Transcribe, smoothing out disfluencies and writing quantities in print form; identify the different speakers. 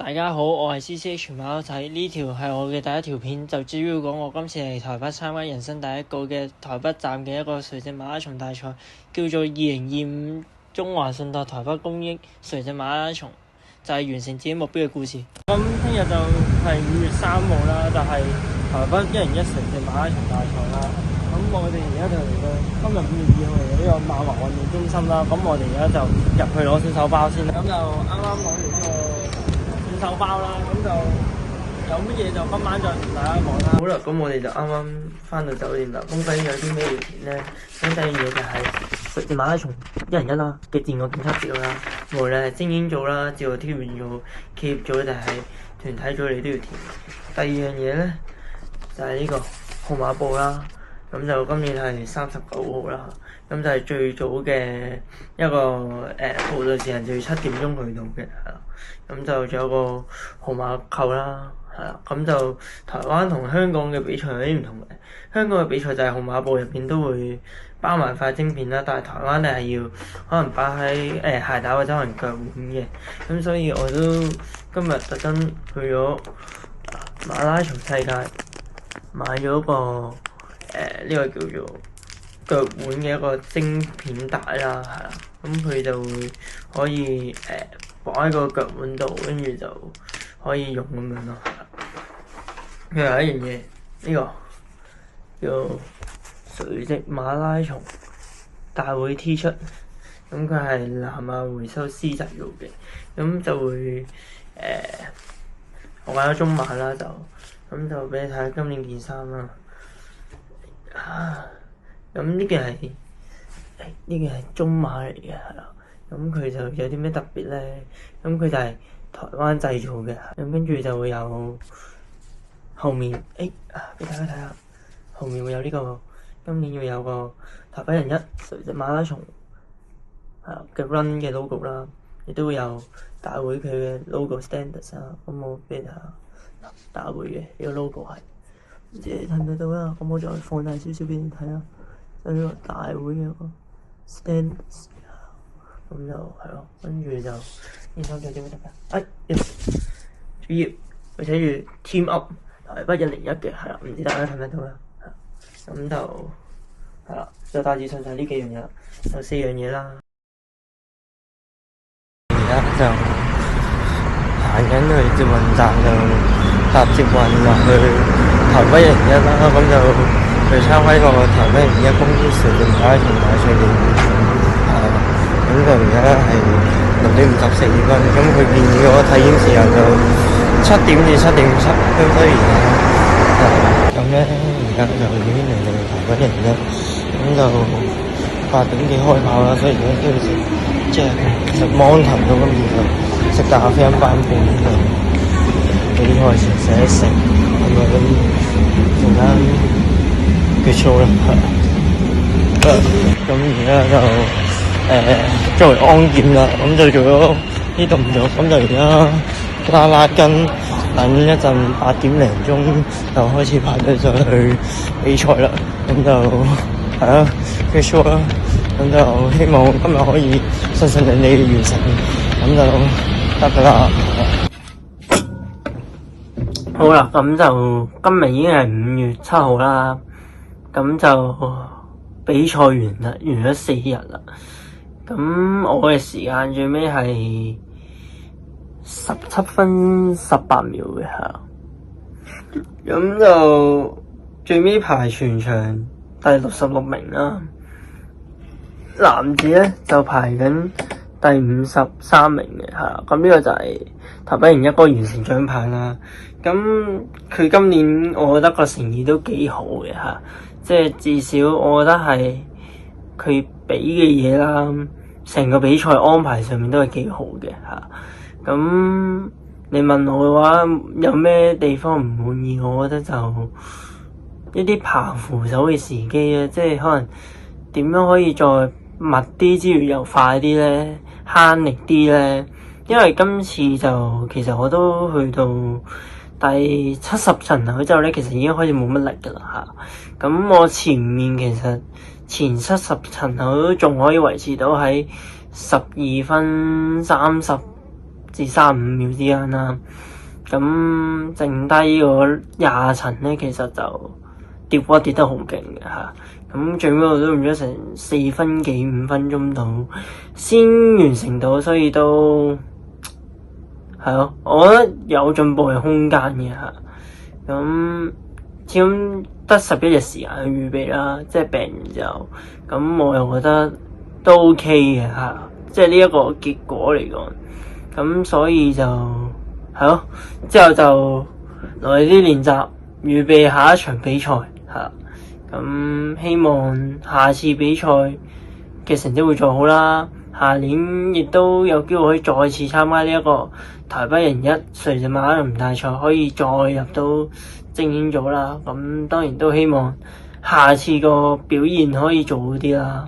Speaker 1: 大家好，我係 CCH 馬騮仔，呢條係我嘅第一條片，就主要講我今次嚟台北參加人生第一個嘅台北站嘅一個垂直馬拉松大賽，叫做2025中華信託台北公益垂直馬拉松，就係完成自己目標嘅故事。咁聽日就係5月3號啦，就係台北101垂直馬拉松大賽啦。咁我哋而家就嚟到今日5月2號嚟到呢個萬華運動中心啦。咁我哋而家就入去攞選手包先啦。咁就啱啱攞完呢個選手包啦，咁就有乜嘢就今晚再同大家講啦。好啦，咁我哋就啱啱翻到酒店啦。咁究竟有啲咩要填咧？咁第一樣嘢就係垂直馬拉松101啦嘅自我檢測表啦。無論係精英組啦、自我挑戰組、企業組定係團體組，你都要填。第二樣嘢咧就係呢個號碼布啦。咁就今年係39號啦，咁就係最早嘅一個報道時間就要7點鐘去到嘅，係啦。咁就仲有個號碼扣啦，係啦。咁就台灣同香港嘅比賽有啲唔同嘅，香港嘅比賽就係號碼布入邊都會包埋塊晶片啦，但係台灣你係要可能擺喺鞋帶或者可能腳腕嘅。咁所以我都今日特登去咗馬拉松世界買咗個呢個叫做腳腕嘅一個晶片帶啦，係啦，咁佢就會可以綁喺個腳腕度，跟住就可以用咁樣咯。佢有一樣嘢，呢個叫垂直馬拉松大會 T 恤，咁佢係南亞回收師製造嘅，咁就會我買咗中碼啦，咁就俾你睇下今年件衫啦。咁呢件係中碼嚟嘅，係啦。咁佢就有啲咩特別咧？咁佢就係台灣製造嘅，咁跟住就會有後面俾大家睇下，後面會有呢個今年會有個台北101垂直馬拉松嘅 run 嘅 logo 啦，亦都會有大會佢嘅 logo standards 啊。咁我俾你睇下大會嘅呢個 logo 係。唔知你睇唔睇到啦？咁我再放大少少俾你睇下，就呢個大會嘅個 stand， 咁就係咯。跟住就呢首仲有啲咩特別？主要佢寫住 Team Up 台北101嘅，係啦，唔知大家睇唔睇到啦？咁就係啦，就大致上就係呢幾樣嘢啦，有4樣嘢啦。而家就行緊去捷運站就搭捷運落去台北101啦，咁就去參加個台北101公益垂直馬拉松大賽嘅比賽，咁就而家係6點54分，咁佢建議我體驗時間就7點至7點7，咁所以咁咧而家就已經嚟到台北101，咁就8點幾開跑啦，所以而家都要食芒頭到，跟住就食咖啡因班半就幾開始食一食。咁啊，咁陣間結束啦，咁而家就作為安檢啦，咁就做咗啲動作，咁就而家拉筋，等一陣8點零鐘就開始排隊上去比賽啦，咁就係啦，結束啦，咁就希望今日可以順利完成，咁就得㗎啦。好啦，咁就今日已經係5月7號啦，咁就比賽完啦，完咗4日啦。咁我嘅時間最尾係17分18秒嘅，咁就最尾排全場第66名啦。男子咧就排緊第53名嘅，咁呢個就係台北101個完成獎牌啦。咁佢今年我覺得個成績都幾好嘅，即係至少我覺得係佢俾嘅嘢啦，成個比賽安排上面都係幾好嘅，咁你問我嘅話，有咩地方唔滿意？我覺得就一啲爬扶手嘅時機啊，即係可能點樣可以再密啲之餘又快啲咧，慳力啲咧。因為今次就其實我都去到第70層樓之後咧，其實已經開始冇乜力噶啦，咁我前面其實前70層樓都仲可以維持到喺12分30至35秒之間啦。咁剩低嗰20層咧，其實就跌波跌得好勁嘅嚇。咁最尾我都用咗成4分幾5分鐘到先完成到，所以都係咯，我覺得有進步嘅空間嘅嚇。咁始終得11日時間去預備啦，即係病完之後，咁我又覺得都 OK 嘅嚇，即係呢一個結果嚟講。咁所以就係咯，之後就落嚟啲練習，預備下一場比賽嚇。咁希望下次比賽嘅成績會再好啦，下年亦都有機會可以再次參加呢一個台北人1垂直馬拉松大賽，可以再入到精英組啦。咁當然都希望下次個表現可以做好啲啦。